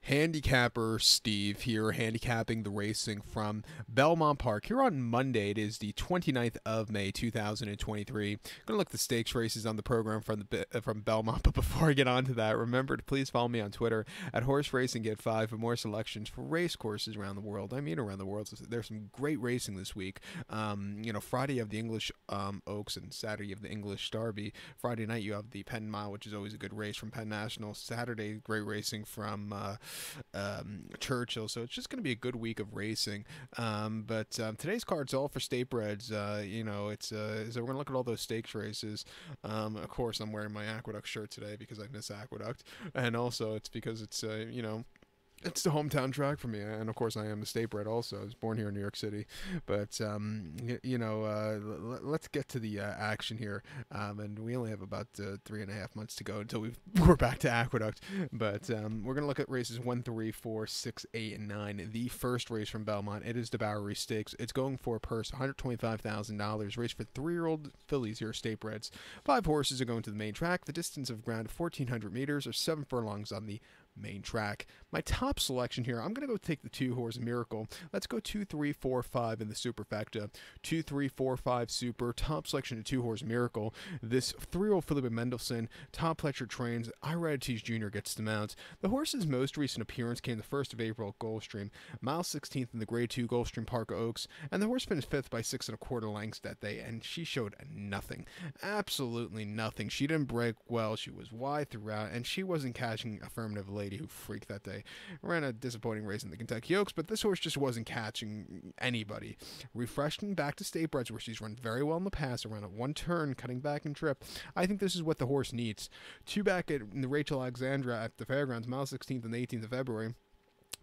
Handicapper Steve here, handicapping the racing from Belmont Park. Here on Monday, it is the 29th of May, 2023. Going to look at the stakes races on the program from Belmont, but before I get on to that, remember to please follow me on Twitter at Horse Racing Get 5 for more selections for race courses around the world. I mean around the world. So there's some great racing this week. Friday you have the English Oaks and Saturday you have the English Derby. Friday night you have the Penn Mile, which is always a good race from Penn National. Saturday, great racing from Churchill, so it's just going to be a good week of racing. But today's card's all for state breds. So we're going to look at all those stakes races. Of course, I'm wearing my Aqueduct shirt today because I miss Aqueduct, and also it's because it's it's the hometown track for me, and of course I am a state bred also. I was born here in New York City, but let's get to the action here, and we only have about 3.5 months to go until we're back to Aqueduct, but we're going to look at races 1, 3, 4, 6, 8, and 9. The first race from Belmont, it is the Bouwerie Stakes. It's going for a purse, $125,000, race for 3-year-old fillies here, state breds. 5 horses are going to the main track. The distance of ground, 1,400 meters, or 7 furlongs on the main track. My top selection here, I'm going to go take the 2-horse Miracle. Let's go 2, 3, 4, 5 in the superfecta. 2, 3, 4, 5 super. Top selection of 2-horse Miracle. This 3-year-old Philip Mendelssohn. Top Fletcher trains. Iradetes Jr. gets the mount. The horse's most recent appearance came the 1st of April at Gulfstream. Mile 16th in the Grade 2 Gulfstream Park Oaks. And the horse finished 5th by 6 1/4 lengths that day. And she showed nothing. Absolutely nothing. She didn't break well. She was wide throughout. And she wasn't catching affirmative lady who freaked that day. Ran a disappointing race in the Kentucky Oaks, but this horse just wasn't catching anybody. Refreshing back to state breds where she's run very well in the past, around at 1 turn, cutting back and trip. I think this is what the horse needs. 2 back at the Rachel Alexandra at the Fairgrounds, mile 16th and the 18th of February.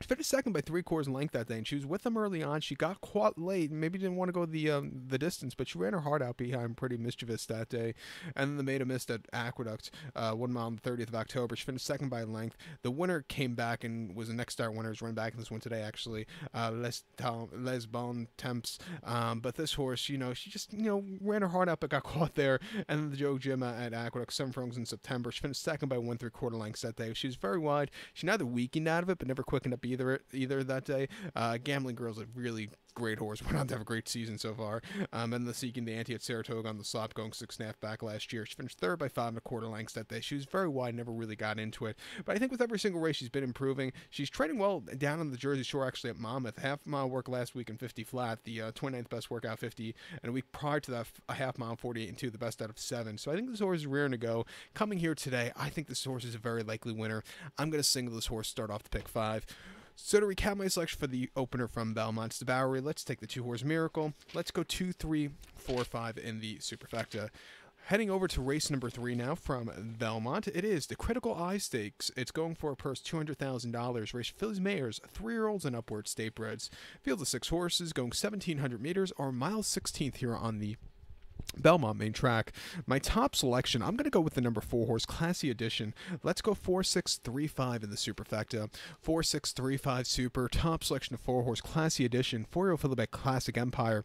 She finished second by 3/4 length that day, and she was with them early on. She got caught late, maybe didn't want to go the distance, but she ran her heart out behind, pretty mischievous that day. And then the maiden missed at Aqueduct, 1 mile on the 30th of October. She finished second by length. The winner came back and was a next start winner. Is run back in this one today, actually. Les Bon Temps. But this horse, she just ran her heart out, but got caught there. And then the Joe Gemma at Aqueduct, 7 furlongs in September. She finished second by 1 3/4 lengths that day. She was very wide. She neither weakened out of it, but never quickened up either that day. Gambling Girl's a really great horse. Went on to have a great season so far. And the Seeking the Ante at Saratoga on the slop, going 6.5 back last year. She finished 3rd by 5 1/4 lengths that day. She was very wide, never really got into it. But I think with every single race, she's been improving. She's training well down on the Jersey Shore, actually at Monmouth. Half-mile work last week in 50 flat, the 29th best workout 50, and a week prior to that, a half-mile 48 and 2, the best out of 7. So I think this horse is rearing to go. Coming here today, I think this horse is a very likely winner. I'm going to single this horse, start off the pick 5. So to recap my selection for the opener from Belmont, it's the Bouwerie. Let's take the 2-horse Miracle. Let's go 2, 3, 4, 5 in the superfecta. Heading over to race number 3 now from Belmont. It is the Critical Eye Stakes. It's going for a purse $200,000. Race fillies, mares, 3-year-olds and upward state breds. Field of 6 horses going 1,700 meters or mile 16th here on the Belmont main track. My top selection, I'm going to go with the number 4 horse, Classy Edition. Let's go 4, 6, 3, 5 in the superfecta. 4, 6, 3, 5 super. Top selection of 4 horse, Classy Edition. 4-year-old Philip Classic Empire.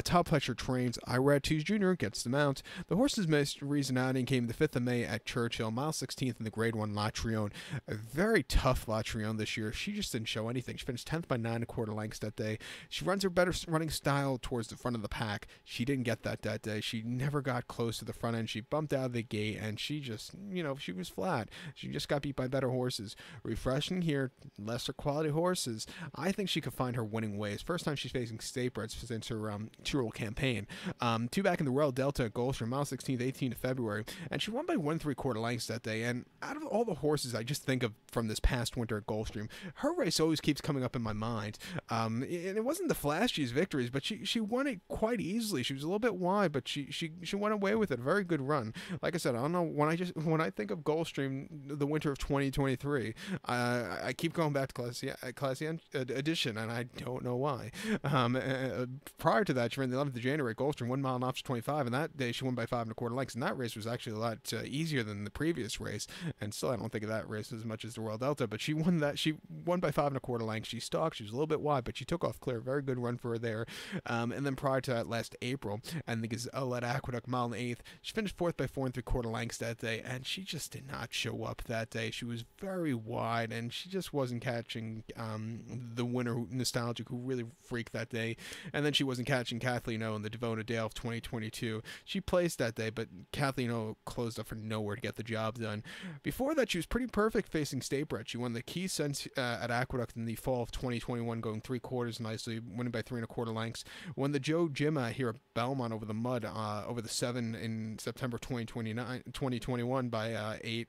Top Fletcher trains. Iradetes Jr. gets the mount. The horse's most recent outing came the 5th of May at Churchill, mile 16th in the Grade 1 La Triomphe. A very tough La Triomphe this year. She just didn't show anything. She finished 10th by 9 1/4 lengths that day. She runs her better running style towards the front of the pack. She didn't get that day. She never got close to the front end. She bumped out of the gate, and she just, she was flat. She just got beat by better horses. Refreshing here, lesser quality horses. I think she could find her winning ways. First time she's facing state breds since her 2-year-old campaign. 2 back in the Royal Delta at Gulfstream, mile 16th, 18th of February, and she won by 1 3/4 lengths that day. And out of all the horses I just think of from this past winter at Gulfstream, her race always keeps coming up in my mind. And it wasn't the flashiest victories, but she won it quite easily. She was a little bit wide, but she went away with it. A very good run. Like I said, I don't know, when I think of Gulfstream, the winter of 2023, I keep going back to Classy Edition, and I don't know why. Prior to that, she ran the 11th of January at Gulfstream, 1 mile and off to 25, and that day she won by 5 1/4 lengths, and that race was actually a lot easier than the previous race, and still I don't think of that race as much as the Royal Delta, but she won by 5 1/4 lengths. She stalked. She was a little bit wide, but she took off clear. Very good run for her there. And then prior to that, last April, and the led Aqueduct mile and eighth. She finished fourth by 4 3/4 lengths that day, and she just did not show up that day. She was very wide, and she just wasn't catching the winner, Nostalgic, who really freaked that day. And then she wasn't catching Kathleen O in the Devona Dale of 2022. She placed that day, but Kathleen O closed up for nowhere to get the job done. Before that, she was pretty perfect facing Statebred. She won the Key Sense at Aqueduct in the fall of 2021, going 3/4 nicely, winning by 3 1/4 lengths. Won the Joe Jimma here at Belmont over the mud, over the 7 in September 2021 by 8,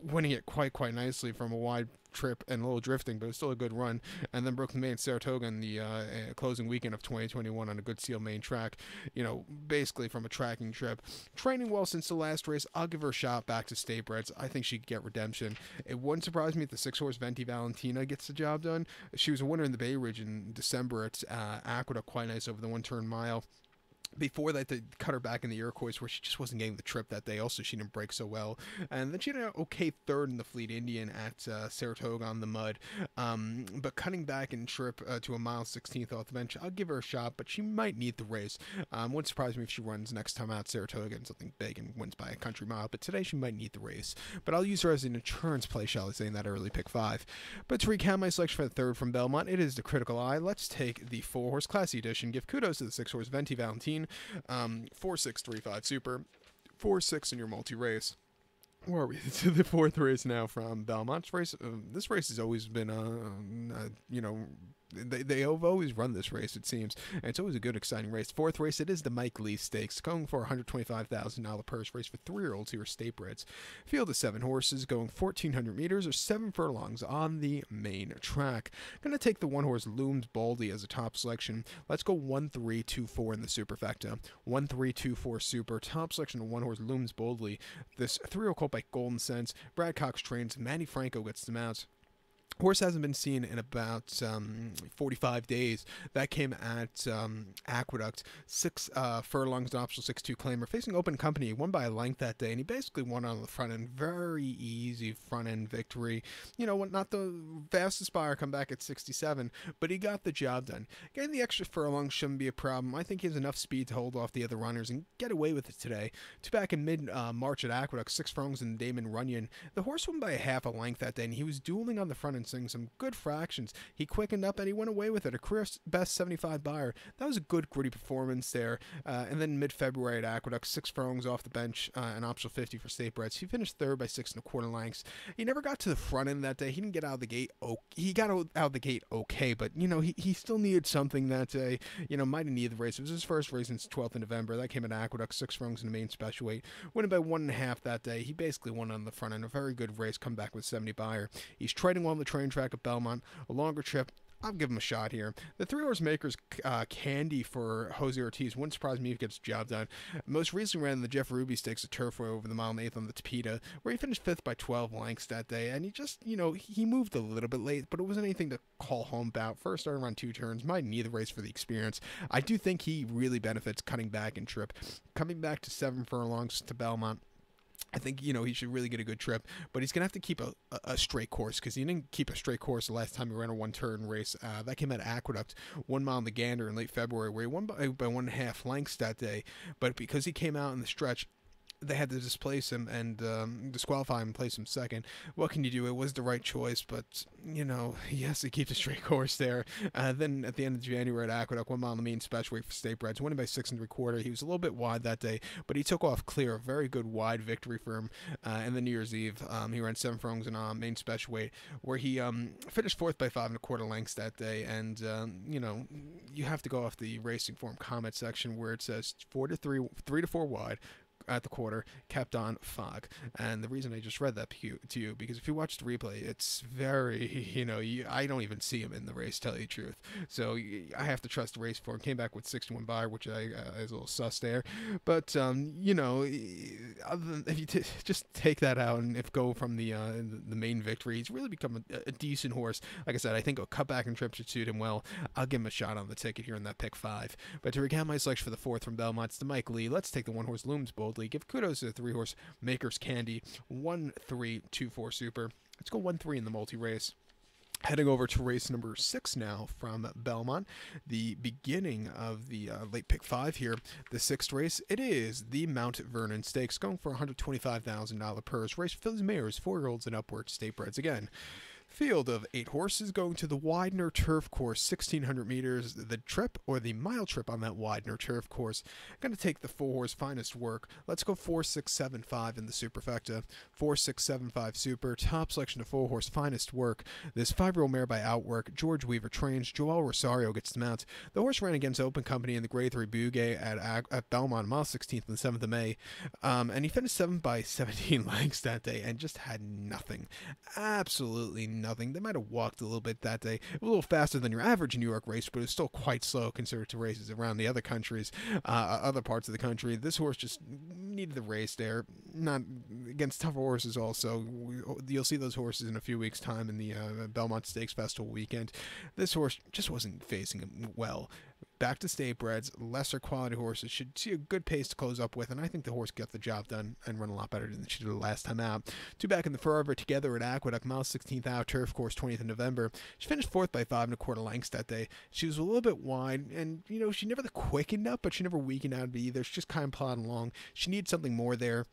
winning it quite nicely from a wide trip and a little drifting, but it was still a good run. And then broke the main Saratoga in the closing weekend of 2021 on a good seal main track, basically from a tracking trip. Training well since the last race. I'll give her a shot back to Statebreds. I think she could get redemption. It wouldn't surprise me if the 6-horse Venti Valentina gets the job done. She was a winner in the Bay Ridge in December at Aqueduct, quite nice over the 1-turn mile. Before that, they cut her back in the Iroquois, where she just wasn't getting the trip that day. Also, she didn't break so well. And then she had an okay third in the Fleet Indian at Saratoga on the mud. But cutting back in trip to a mile 16th off the bench, I'll give her a shot, but she might need the race. Wouldn't surprise me if she runs next time out Saratoga and something big and wins by a country mile. But today, she might need the race. But I'll use her as an insurance play, shall I say, in that early pick 5. But to recap my selection for the third from Belmont, it is the Critical Eye. Let's take the 4-horse Classy Edition. Give kudos to the 6-horse Venti Valentine. 4-6-3-5 Super, 4-6 in your multi-race. Where are we? To the 4th race now from Belmont's race. This race has always been, they have always run this race, it seems, and it's always a good, exciting race. 4th race, it is the Mike Lee Stakes, going for a $125,000 purse race for 3-year-olds who are Statebreds. Field of 7 horses, going 1,400 meters or 7 furlongs on the main track. Going to take the 1-horse Looms Boldly as a top selection. Let's go 1-3-2-4 in the superfecta. 1-3-2-4 super, top selection of 1-horse Looms Boldly. This 3-year-old colt by Golden Sense. Brad Cox trains. Manny Franco gets the mounts. Horse hasn't been seen in about 45 days. That came at Aqueduct. 6 furlongs, an optional 6-2 claimer. Facing Open Company, he won by a length that day, and he basically won on the front end. Very easy front end victory. Not the fastest buyer, come back at 67, but he got the job done. Getting the extra furlong shouldn't be a problem. I think he has enough speed to hold off the other runners and get away with it today. Back in mid-March at Aqueduct, 6 furlongs in Damon Runyon. The horse won by a half a length that day, and he was dueling on the front end, some good fractions. He quickened up and he went away with it. A career best 75 buyer. That was a good gritty performance there. And then mid-February at Aqueduct, 6 furlongs off the bench, an optional 50 for Statebreds. He finished third by 6 1/4 lengths. He never got to the front end that day. He didn't get out of the gate. He got out of the gate okay, but he still needed something that day. Might have needed the race. It was his first race since 12th of November. That came at Aqueduct, 6 furlongs in the main special weight. Winning by 1.5 that day. He basically won on the front end. A very good race. Come back with 70 buyer. He's trading well on the train track at Belmont. A longer trip. I'll give him a shot here. The 3-horse Makers Candy for Jose Ortiz wouldn't surprise me if he gets the job done. Most recently ran the Jeff Ruby Stakes at Turfway over the mile and eighth on the Tapeta, where he finished 5th by 12 lengths that day, and he just, he moved a little bit late, but it wasn't anything to call home about. First started around 2 turns, might need the race for the experience. I do think he really benefits cutting back in trip. Coming back to 7 furlongs to Belmont, I think, he should really get a good trip, but he's going to have to keep a straight course, because he didn't keep a straight course the last time he ran a 1-turn race. That came at Aqueduct, 1 mile in the Gander in late February, where he won by 1.5 lengths that day, but because he came out in the stretch, they had to displace him and disqualify him and place him second. What can you do? It was the right choice, but, he has to keep the straight course there. Then at the end of January at Aqueduct, 1 mile in the main special weight for Statebreds, winning by 6 3/4. He was a little bit wide that day, but he took off clear. A very good wide victory for him. And then New Year's Eve, he ran 7 furlongs in main special weight, where he finished 4th by 5 1/4 lengths that day. And, you have to go off the Racing Form comment section where it says 3 to 4 wide at the quarter, kept on fog. And the reason I just read that to you, because if you watch the replay, it's very, I don't even see him in the race, tell you the truth. So I have to trust the race for him. Came back with 61 buyer, which is a little sus there. But, other than, if you just take that out and if go from the main victory, he's really become a decent horse. Like I said, I think a cutback and trip should suit him well. I'll give him a shot on the ticket here in that pick 5. But to recap my selection for the 4th from Belmont, it's the Mike Lee. Let's take the 1-horse Looms Boldly. Give kudos to the 3-horse Makers Candy. 1-3-2-4 super. Let's go 1-3 in the multi-race. Heading over to race number 6 now from Belmont, the beginning of the late pick 5 here. The 6th race, it is the Mount Vernon Stakes, going for $125,000 purse. Race for Phillies mares, 4-year-olds and upward, state breds again. Field of 8 horses going to the Widener Turf Course, 1,600 meters. The trip, or the mile trip on that Widener Turf Course, going to take the 4-horse Finest Work. Let's go 4, 6, 7, 5 in the superfecta. 4, 6, 7, 5 super. Top selection of 4-horse Finest Work. This 5-year-old mare by Outwork. George Weaver trains. Joel Rosario gets the mount. The horse ran against Open Company in the Grade 3 Bouwerie at Belmont, mile 16th on the 7th of May. And he finished 7th by 17 lengths that day and just had nothing. Absolutely nothing. They might have walked a little bit that day. It was a little faster than your average New York race, but it's still quite slow considered to races around the other countries, other parts of the country. This horse just needed the race there. Not against tougher horses also. You'll see those horses in a few weeks' time in the Belmont Stakes Festival weekend. This horse just wasn't facing him well. Back to state breds, lesser quality horses should see a good pace to close up with, and I think the horse got the job done and run a lot better than she did the last time out. 2 back in the Forever Together at Aqueduct, mile 16th out, turf course, 20th of November. She finished 4th by 5 1/4 lengths that day. She was a little bit wide, and she never quickened up, but she never weakened out either. She just kind of plodded along. She needs something more there.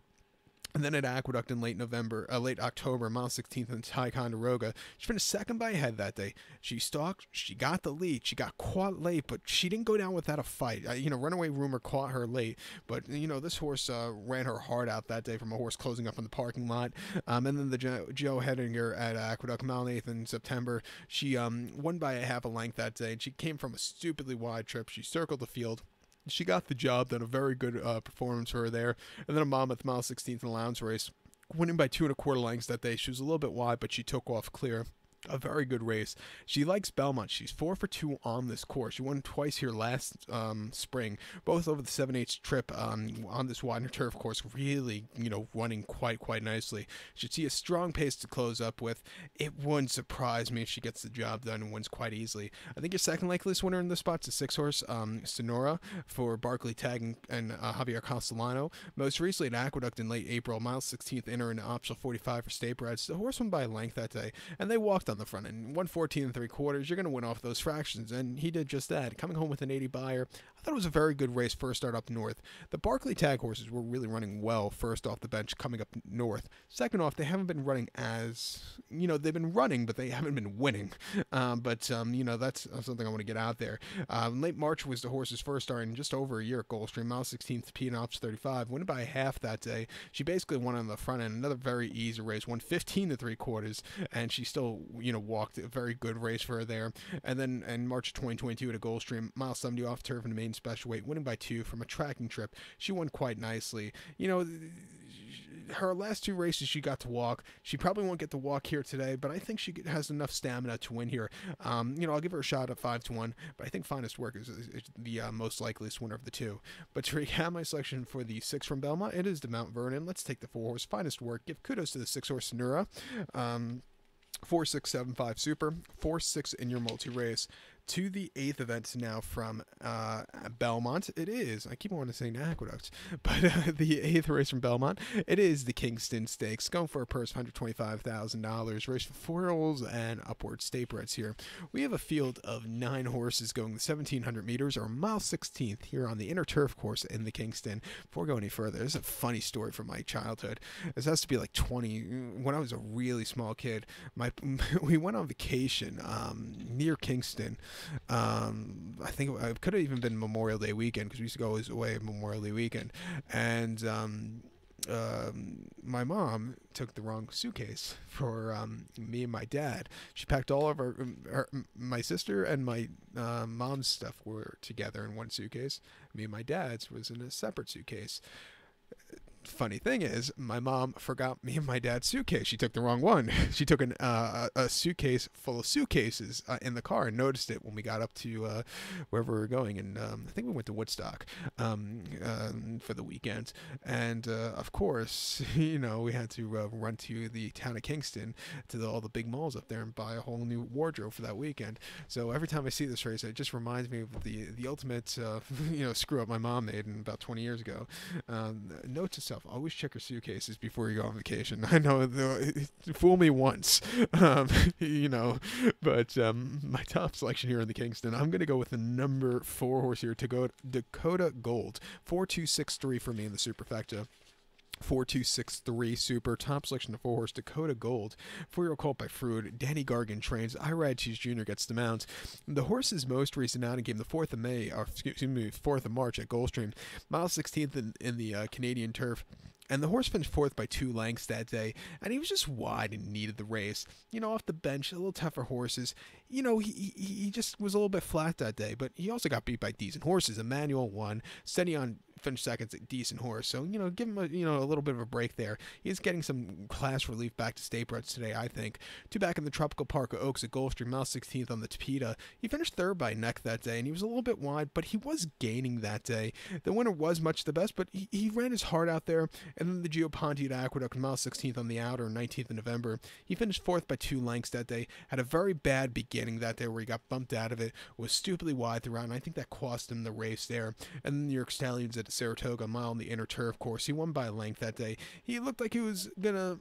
And then at Aqueduct in late October, mile 16th in Ticonderoga, she finished 2nd by a head that day. She stalked, she got the lead, she got caught late, but she didn't go down without a fight. Runaway Rumor caught her late, but this horse ran her heart out that day from a horse closing up in the parking lot. And then the Joe Hedinger at Aqueduct, mile 8th in September, she won by a half a length that day, and she came from a stupidly wide trip. She circled the field. She got the job done, a very good performance for her there. And then a Monmouth, mile 16th in the Lowndes race, winning by 2 1/4 lengths that day. She was a little bit wide, but she took off clear. A very good race. She likes Belmont. She's 4 for 2 on this course. She won twice here last spring, both over the 7/8 trip on this Widener turf course. Really, running quite nicely. Should see a strong pace to close up with. It wouldn't surprise me if she gets the job done and wins quite easily. I think your second likeliest winner in this spot's a 6-horse Sonora for Barkley Tag and Javier Castellano. Most recently at Aqueduct in late April, mile 16th inner and optional 45 for state breds. The horse won by a length that day, and they walked on the front end. 114 3/4. You're going to win off those fractions, and he did just that. Coming home with an 80 buyer. I thought it was a very good race first start up north. The Barkley Tag horses were really running well first off the bench coming up north. Second off, they haven't been running as, they've been running, but they haven't been winning. That's something I want to get out there. Late March was the horse's first start in just over a year at Gulfstream. Mile 16th P and Ops 35. Winning by a half that day. She basically won on the front end. Another very easy race. Won 15 3/4, and she still, walked a very good race for her there. And then in March of 2022 at a Gulfstream, mile 70 off turf in the main special weight, winning by 2 from a tracking trip. She won quite nicely. Her last 2 races she got to walk. She probably won't get to walk here today, but I think she has enough stamina to win here. I'll give her a shot at 5 to 1, but I think Finest Work is the most likeliest winner of the 2. But to recap my selection for the 6 from Belmont, it is the Mount Vernon. Let's take the 4-horse Finest Work. Give kudos to the 6-horse Sonora. 4, 6, 7, 5 super, 4, 6 in your multi-race. To the 8th event now from Belmont. It is, I keep wanting to say Aqueduct, but the 8th race from Belmont, it is the Kingston Stakes, going for a purse of $125,000, race for 4-year-olds and upward state breds here. We have a field of 9 horses going the 1,700 meters, or mile 16th, here on the inner turf course in the Kingston. Before going any further, there's a funny story from my childhood. This has to be like 20, when I was a really small kid. We went on vacation near Kingston. I think it could have even been Memorial Day weekend, because we used to go always away Memorial Day weekend, and my mom took the wrong suitcase for me and my dad. She packed all of my sister and my mom's stuff were together in one suitcase. Me and my dad's was in a separate suitcase. Funny thing is, my mom forgot me and my dad's suitcase. She took the wrong one. She took a suitcase full of suitcases in the car and noticed it when we got up to wherever we were going. And I think we went to Woodstock for the weekend. And of course, we had to run to the town of Kingston, to all the big malls up there, and buy a whole new wardrobe for that weekend. So every time I see this race, it just reminds me of the ultimate screw up my mom made about 20 years ago. Note to self: yourself. Always check your suitcases before you go on vacation. I know, fool me once, you know. But my top selection here in the Kingston, I'm going to go with the number 4 horse here, to go Dakota Gold. 4263 for me in the superfecta. 4263 super. Top selection of 4 horse Dakota Gold. 4-year-old colt by Frood. Danny Gargan trains. Ira Cheese Jr. gets the mount. The horse's most recent outing game, the 4th of May, or excuse me, 4th of March at Gulfstream. Mile 16th in the Canadian turf. And the horse finished 4th by 2 lengths that day, and he was just wide and needed the race. You know, off the bench, a little tougher horses. You know, he just was a little bit flat that day, but he also got beat by decent horses. Emmanuel won. Steady on finished second, a decent horse. So, you know, give him a little bit of a break there. He's getting some class relief back to state breds today, I think. 2 back in the Tropical Park of Oaks at Gulfstream, mile 16th on the Tapeta. He finished 3rd by neck that day, and he was a little bit wide, but he was gaining that day. The winner was much the best, but he ran his heart out there. And then the Geoponte at Aqueduct, mile 16th on the outer, 19th of November. He finished 4th by 2 lengths that day. Had a very bad beginning that day where he got bumped out of it. Was stupidly wide throughout, and I think that cost him the race there. And then the New York Stallions at Saratoga, a mile on the inner turf course. He won by a length that day. He looked like he was gonna,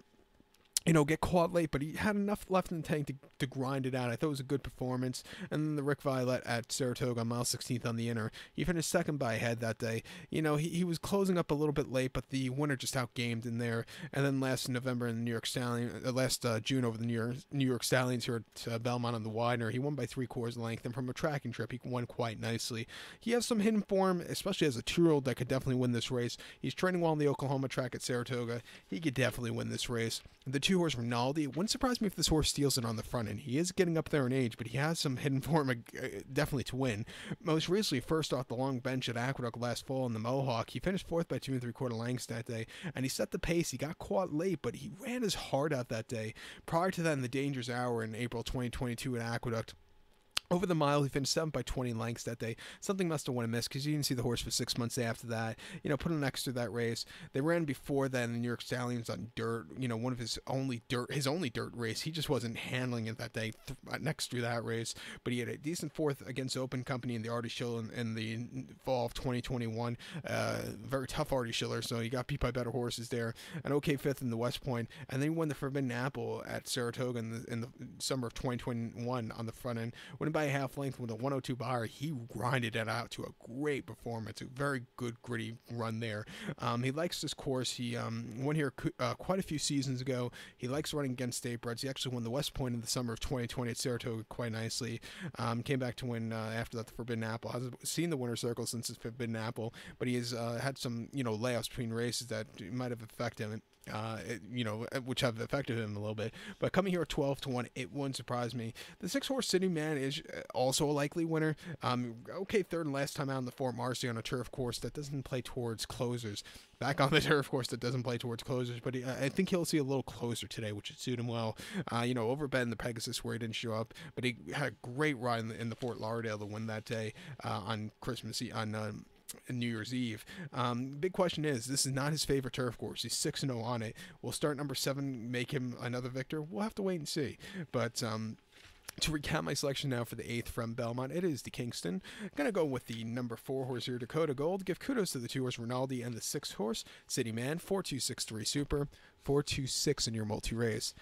you know, get caught late, but he had enough left in the tank to grind it out. I thought it was a good performance. And then the Rick Violet at Saratoga, mile 16th on the inner. He finished 2nd by a head that day. You know, he was closing up a little bit late, but the winner just outgamed in there. And then last November in the New York Stallions, last June over the New York Stallions here at Belmont on the Widener, he won by 3/4 length. And from a tracking trip, he won quite nicely. He has some hidden form, especially as a 2-year-old that could definitely win this race. He's training well on the Oklahoma track at Saratoga. He could definitely win this race. The 2-horse Rinaldi, it wouldn't surprise me if this horse steals it on the front end. He is getting up there in age, but he has some hidden form definitely to win. Most recently, first off the long bench at Aqueduct last fall in the Mohawk, he finished 4th by 2 3/4 lengths that day, and he set the pace. He got caught late, but he ran his heart out that day. Prior to that, in the Dangerous Hour in April 2022 at Aqueduct, over the mile, he finished 7 by 20 lengths that day. Something must have won a miss because you didn't see the horse for 6 months after that. You know, put an X through that race. They ran before then the New York Stallions on dirt. You know, one of his only dirt race. He just wasn't handling it that day next through that race. But he had a decent 4th against Open Company in the Artie Schiller in the fall of 2021. Very tough Artie Schiller, so he got beat by better horses there. An okay 5th in the West Point, and then he won the Forbidden Apple at Saratoga in the summer of 2021 on the front end. Winning by a half length with a 102 bar. He grinded it out to a great performance. A very good, gritty run there. He likes this course. He won here quite a few seasons ago. He likes running against state breds. He actually won the West Point in the summer of 2020 at Saratoga quite nicely. Came back to win after that the Forbidden Apple. Hasn't seen the winner's circle since his Forbidden Apple, but he has had some layoffs between races that might have affected him. Which have affected him a little bit. But coming here at 12-1, it wouldn't surprise me. The 6-horse City Man is also a likely winner. Okay, 3rd and last time out in the Fort Marcy on a turf course that doesn't play towards closers. Back on the turf course that doesn't play towards closers, but I think he'll see a little closer today, which would suit him well. Over Ben the Pegasus where he didn't show up, but he had a great ride in the Fort Lauderdale to win that day on Christmas Eve, on New Year's Eve. Big question is, this is not his favorite turf course. He's 6-0 on it. Will start number 7 make him another victor? We'll have to wait and see. But to recap my selection now for the 8th from Belmont, it is the Kingston. I'm going to go with the number 4 horse here, Dakota Gold. Give kudos to the 2-horse Rinaldi and the 6-horse City Man. 4263 Super, 426 in your multi-race.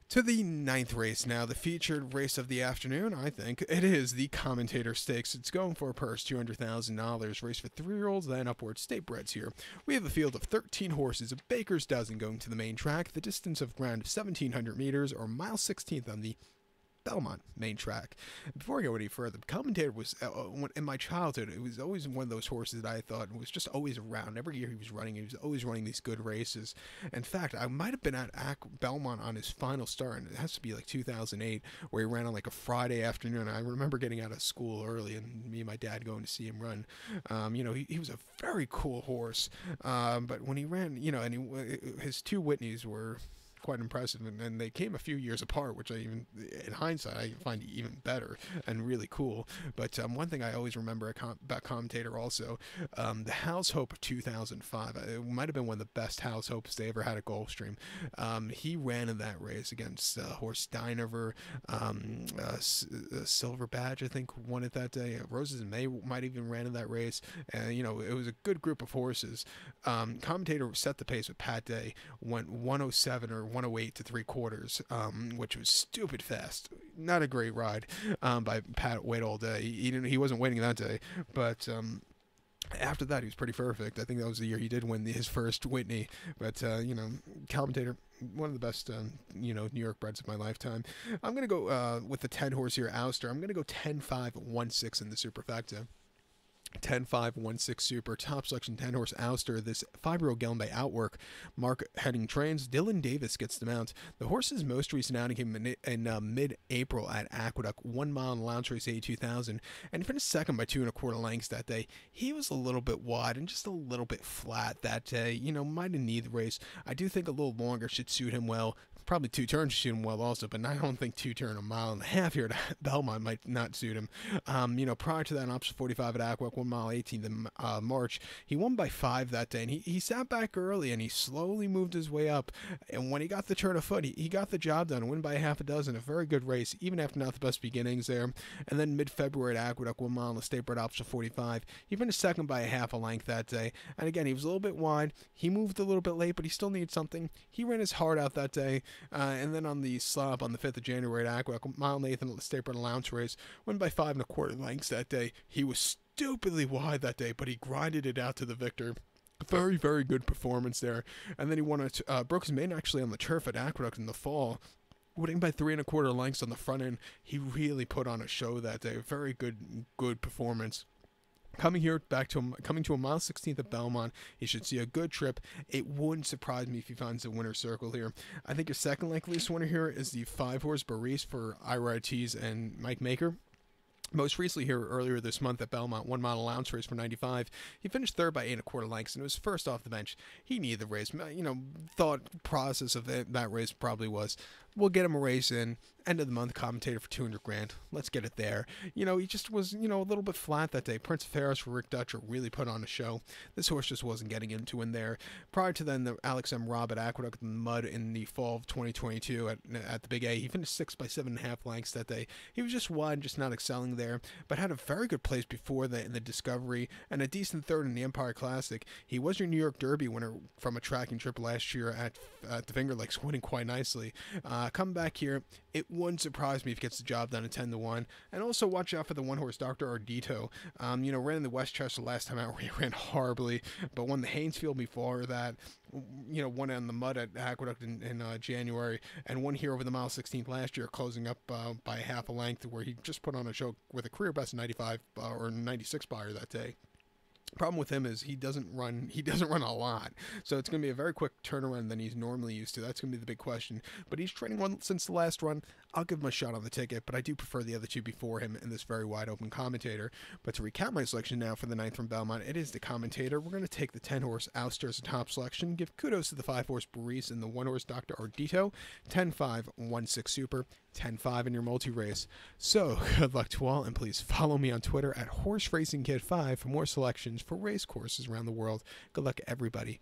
To the 9th race now, the featured race of the afternoon, I think. It is the Commentator Stakes. It's going for a purse, $200,000. Race for 3-year-olds, then upward state breds here. We have a field of 13 horses, a baker's dozen going to the main track, the distance of ground of 1,700 meters, or mile 16th on the Belmont main track. Before I go any further, Commentator was, in my childhood, it was always one of those horses that I thought was just always around. Every year he was always running these good races. In fact, I might have been at Belmont on his final start, and it has to be like 2008, where he ran on like a Friday afternoon. I remember getting out of school early, and me and my dad going to see him run. He was a very cool horse, but when he ran, his 2 Whitneys were quite impressive, and they came a few years apart, which I even, in hindsight, I find even better and really cool. But one thing I always remember about Commentator also, the House Hope of 2005, it might have been one of the best House Hopes they ever had at Gulfstream. He ran in that race against horse Dynover, Silver Badge, I think, won it that day. Roses and May might even ran in that race. And, you know, it was a good group of horses. Commentator set the pace with Pat Day, went 107 or 108 to 3/4, which was stupid fast. Not a great ride by Pat. Wait all day. He wasn't waiting that day, but after that, he was pretty perfect. I think that was the year he did win his first Whitney. But, you know, Commentator, one of the best, you know, New York breds of my lifetime. I'm going to go with the 10 horse here, Ouster. I'm going to go 10-5-1-6 in the superfecta. 10-5-1-6 super, top selection 10 horse Ouster. This 5-year-old gelding by Outwork. Mark Henning trains. Dylan Davis gets the mount. The horse's most recent outing came in mid-April at Aqueduct, 1 mile in allowance race 82,000, and finished second by 2 1/4 lengths that day. He was a little bit wide and just a little bit flat that day. You know, might have needed the race. I do think a little longer should suit him well. Probably 2 turns should suit him well also, but I don't think 2 turn 1.5 miles here at Belmont might not suit him. You know, prior to that, in option 45 at Aqueduct, 1 mile 18th in March, he won by 5 that day, and he sat back early and he slowly moved his way up, and when he got the turn of foot, he got the job done, win by a half a dozen. A very good race, even after not the best beginnings there. And then mid-February at Aqueduct, 1 mile in the State Bred option 45, he finished second by a half a length that day, and again, he was a little bit wide. He moved a little bit late, but he still needed something. He ran his heart out that day, and then on the slab on the 5th of January at Aqueduct, 1 mile 8th in the State Bred allowance race, went by 5 1/4 lengths that day. He was stupidly wide that day, but he grinded it out to the victor. Very, very good performance there. And then he won broke his main actually on the turf at Aqueduct in the fall, winning by 3 1/4 lengths on the front end. He really put on a show that day. Very good performance. Coming to a mile 16th at Belmont, he should see a good trip. It wouldn't surprise me if he finds a winner's circle here. I think your second likeliest winner here is the 5 horse Bouwerie for Ira Ortiz and Mike Maker. Most recently here earlier this month at Belmont, 1 mile allowance race for 95. He finished third by 8 1/4 lengths, and it was first off the bench. He needed the race. You know, thought process of that race probably was, we'll get him a race in. End of the month, Commentator for 200 grand. Let's get it there. You know, he just was, you know, a little bit flat that day. Prince of Ferris for Rick Dutcher really put on a show. This horse just wasn't getting into in there. Prior to then, the Alex M. Robb at Aqueduct in the mud in the fall of 2022 at the Big A. He finished 6 by 7.5 lengths that day. He was just wide, just not excelling there, but had a very good place before in the Discovery and a decent third in the Empire Classic. He was your New York Derby winner from a tracking trip last year at the Finger Lakes, winning quite nicely. Come back here, it wouldn't surprise me if he gets the job done at 10-1. And also watch out for the 1 horse Dr. Ardito. You know, ran in the Westchester last time out where he ran horribly, but won the Haynesfield before that. You know, won on the mud at Aqueduct in January, and won here over the mile 16th last year, closing up by half a length, where he just put on a show with a career best 95 or 96 buyer that day. Problem with him is he doesn't run a lot, so it's going to be a very quick turnaround than he's normally used to. That's going to be the big question, but he's training one since the last run. I'll give him a shot on the ticket, but I do prefer the other two before him in this very wide open Commentator. But to recap my selection now for the 9th from Belmont, it is the Commentator. We're going to take the 10 horse Ouster as a top selection, give kudos to the 5 horse Bouwerie and the 1 horse Dr. Ardito. 10-5-1-6 super, 10-5 in your multi-race. So good luck to all, and please follow me on Twitter at HorseRacingKid5 for more selections for race courses around the world. Good luck, everybody.